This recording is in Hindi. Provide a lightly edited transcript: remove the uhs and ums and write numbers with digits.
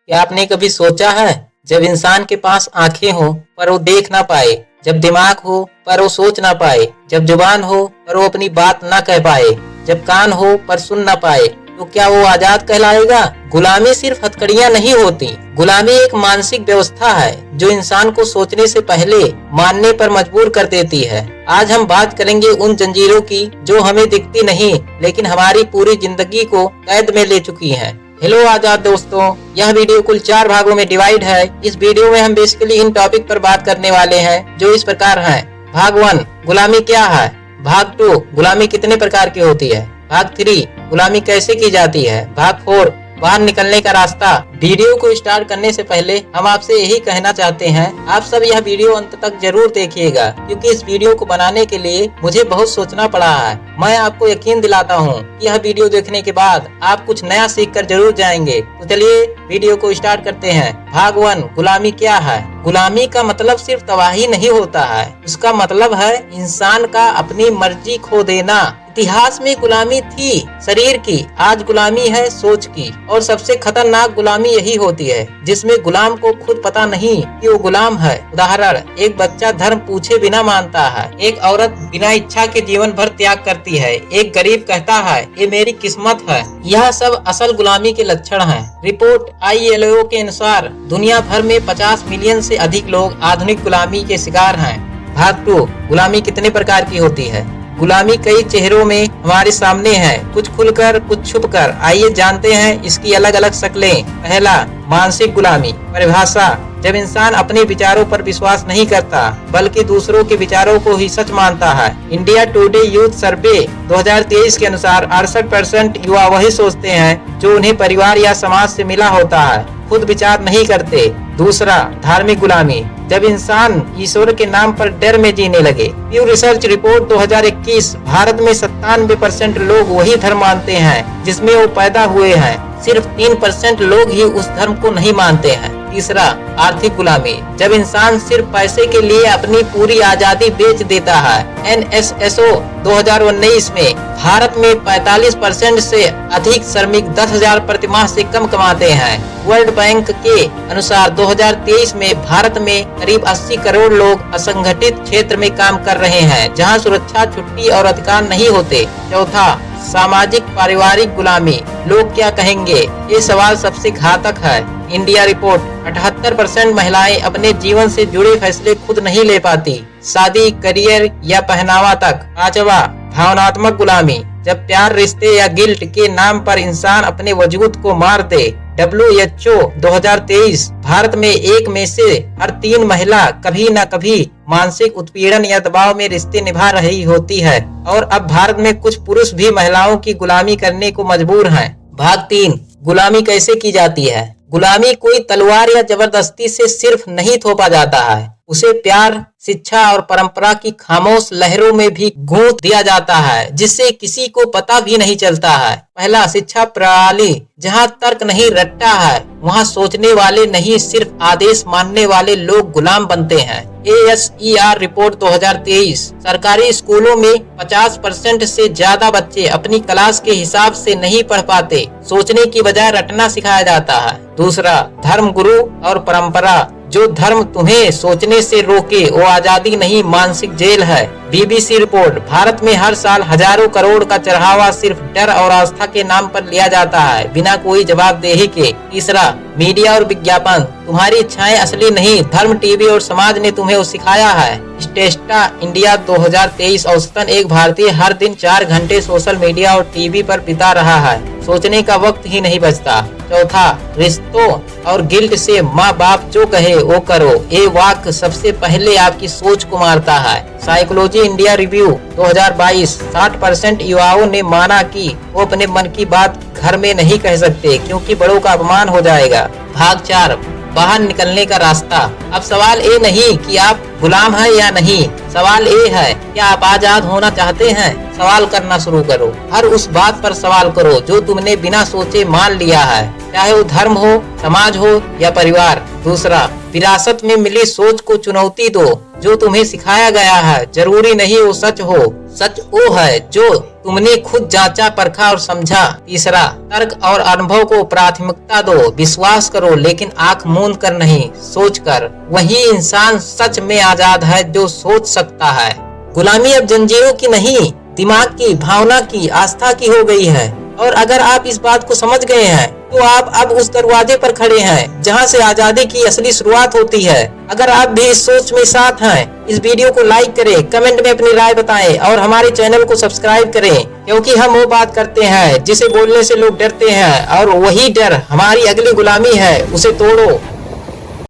क्या आपने कभी सोचा है, जब इंसान के पास आंखें हो पर वो देख ना पाए, जब दिमाग हो पर वो सोच ना पाए, जब जुबान हो पर वो अपनी बात ना कह पाए, जब कान हो पर सुन ना पाए, तो क्या वो आजाद कहलाएगा? गुलामी सिर्फ हथकड़ियां नहीं होती, गुलामी एक मानसिक व्यवस्था है जो इंसान को सोचने से पहले मानने पर मजबूर कर देती है। आज हम बात करेंगे उन जंजीरों की जो हमें दिखती नहीं लेकिन हमारी पूरी जिंदगी को कैद में ले चुकी है। हेलो आजाद दोस्तों, यह वीडियो कुल 4 भागों में डिवाइड है। इस वीडियो में हम बेसिकली इन टॉपिक पर बात करने वाले हैं जो इस प्रकार हैं। भाग 1, गुलामी क्या है। भाग 2, गुलामी कितने प्रकार की होती है। भाग 3, गुलामी कैसे की जाती है। भाग 4, बाहर निकलने का रास्ता। वीडियो को स्टार्ट करने से पहले हम आपसे यही कहना चाहते हैं, आप सब यह वीडियो अंत तक जरूर देखिएगा, क्योंकि इस वीडियो को बनाने के लिए मुझे बहुत सोचना पड़ा है। मैं आपको यकीन दिलाता हूँ कि यह वीडियो देखने के बाद आप कुछ नया सीख कर जरूर जाएंगे। तो चलिए वीडियो को स्टार्ट करते हैं। भाग 1, गुलामी क्या है। गुलामी का मतलब सिर्फ तबाही नहीं होता है, उसका मतलब है इंसान का अपनी मर्जी खो देना। इतिहास में गुलामी थी शरीर की, आज गुलामी है सोच की। और सबसे खतरनाक गुलामी यही होती है जिसमें गुलाम को खुद पता नहीं कि वो गुलाम है। उदाहरण, एक बच्चा धर्म पूछे बिना मानता है, एक औरत बिना इच्छा के जीवन भर त्याग करती है, एक गरीब कहता है ये मेरी किस्मत है। यह सब असल गुलामी के लक्षण हैं। रिपोर्ट ILO के अनुसार दुनिया भर में 50 मिलियन से अधिक लोग आधुनिक गुलामी के शिकार हैं। भाग 2, गुलामी कितने प्रकार की होती है। गुलामी कई चेहरों में हमारे सामने है, कुछ खुलकर कुछ छुपकर। आइए जानते हैं इसकी अलग अलग शक्लें। पहला, मानसिक गुलामी। परिभाषा, जब इंसान अपने विचारों पर विश्वास नहीं करता बल्कि दूसरों के विचारों को ही सच मानता है। इंडिया टुडे यूथ सर्वे 2023 के अनुसार 68% युवा वही सोचते हैं जो उन्हें परिवार या समाज से मिला होता है, खुद विचार नहीं करते। दूसरा, धार्मिक गुलामी। जब इंसान ईश्वर के नाम पर डर में जीने लगे। प्यू रिसर्च रिपोर्ट 2021, भारत में 97% लोग वही धर्म मानते हैं जिसमें वो पैदा हुए हैं, सिर्फ 3% लोग ही उस धर्म को नहीं मानते हैं। तीसरा, आर्थिक गुलामी। जब इंसान सिर्फ पैसे के लिए अपनी पूरी आजादी बेच देता है। NSSO 2019 में भारत में 45% से अधिक श्रमिक 10,000 प्रतिमाह से कम कमाते हैं। वर्ल्ड बैंक के अनुसार 2023 में भारत में करीब 80 करोड़ लोग असंगठित क्षेत्र में काम कर रहे हैं, जहां सुरक्षा, छुट्टी और अधिकार नहीं होते। चौथा, सामाजिक पारिवारिक गुलामी। लोग क्या कहेंगे, ये सवाल सबसे घातक है। इंडिया रिपोर्ट, 78% महिलाएं अपने जीवन से जुड़े फैसले खुद नहीं ले पाती, शादी, करियर या पहनावा तक। पांचवा, भावनात्मक गुलामी। जब प्यार, रिश्ते या गिल्ट के नाम पर इंसान अपने वजूद को मार दे। WHO 2023, भारत में 1 में से हर 3 महिला कभी न कभी मानसिक उत्पीड़न या दबाव में रिश्ते निभा रही होती है। और अब भारत में कुछ पुरुष भी महिलाओं की गुलामी करने को मजबूर हैं। भाग 3, गुलामी कैसे की जाती है। गुलामी कोई तलवार या जबरदस्ती से सिर्फ नहीं थोपा जाता है, उसे प्यार, शिक्षा और परंपरा की खामोश लहरों में भी गूंथ दिया जाता है, जिससे किसी को पता भी नहीं चलता है। पहला, शिक्षा प्रणाली। जहां तर्क नहीं रटता है वहां सोचने वाले नहीं, सिर्फ आदेश मानने वाले लोग गुलाम बनते हैं। ASER रिपोर्ट 2023, सरकारी स्कूलों में 50% से ज्यादा बच्चे अपनी क्लास के हिसाब से नहीं पढ़ पाते, सोचने की बजाय रटना सिखाया जाता है। दूसरा, धर्म, गुरु और परंपरा। जो धर्म तुम्हें सोचने से रोके वो आजादी नहीं, मानसिक जेल है। BBC रिपोर्ट, भारत में हर साल हजारों करोड़ का चढ़ावा सिर्फ डर और आस्था के नाम पर लिया जाता है, बिना कोई जवाबदेही के। तीसरा, मीडिया और विज्ञापन। तुम्हारी इच्छाएं असली नहीं, धर्म, टीवी और समाज ने तुम्हें वो सिखाया है। स्टेटा इंडिया 2023, औसतन एक भारतीय हर दिन 4 घंटे सोशल मीडिया और टीवी पर बिता रहा है, सोचने का वक्त ही नहीं बचता। चौथा, रिश्तों और गिल्ट से माँ बाप जो कहे वो करो, ये वाक्य सबसे पहले आपकी सोच को मारता है। साइकोलॉजी इंडिया रिव्यू 2022, 60% युवाओं ने माना कि वो अपने मन की बात घर में नहीं कह सकते क्योंकि बड़ों का अपमान हो जाएगा। भाग 4, बाहर निकलने का रास्ता। अब सवाल ये नहीं कि आप गुलाम हैं या नहीं, सवाल ये है क्या आप आजाद होना चाहते हैं। सवाल करना शुरू करो, हर उस बात पर सवाल करो जो तुमने बिना सोचे मान लिया है, चाहे वो धर्म हो, समाज हो या परिवार। दूसरा, विरासत में मिली सोच को चुनौती दो। जो तुम्हें सिखाया गया है जरूरी नहीं वो सच हो, सच वो है जो तुमने खुद जांचा, परखा और समझा। तीसरा, तर्क और अनुभव को प्राथमिकता दो। विश्वास करो लेकिन आंख मूंद कर नहीं, सोच कर। वही इंसान सच में आजाद है जो सोच सकता है। गुलामी अब जंजीरों की नहीं, दिमाग की, भावना की, आस्था की हो गई है। और अगर आप इस बात को समझ गए हैं तो आप अब उस दरवाजे पर खड़े हैं जहां से आजादी की असली शुरुआत होती है। अगर आप भी इस सोच में साथ हैं, इस वीडियो को लाइक करें, कमेंट में अपनी राय बताएं और हमारे चैनल को सब्सक्राइब करें, क्योंकि हम वो बात करते हैं जिसे बोलने से लोग डरते हैं और वही डर हमारी अगली गुलामी है। उसे तोड़ो।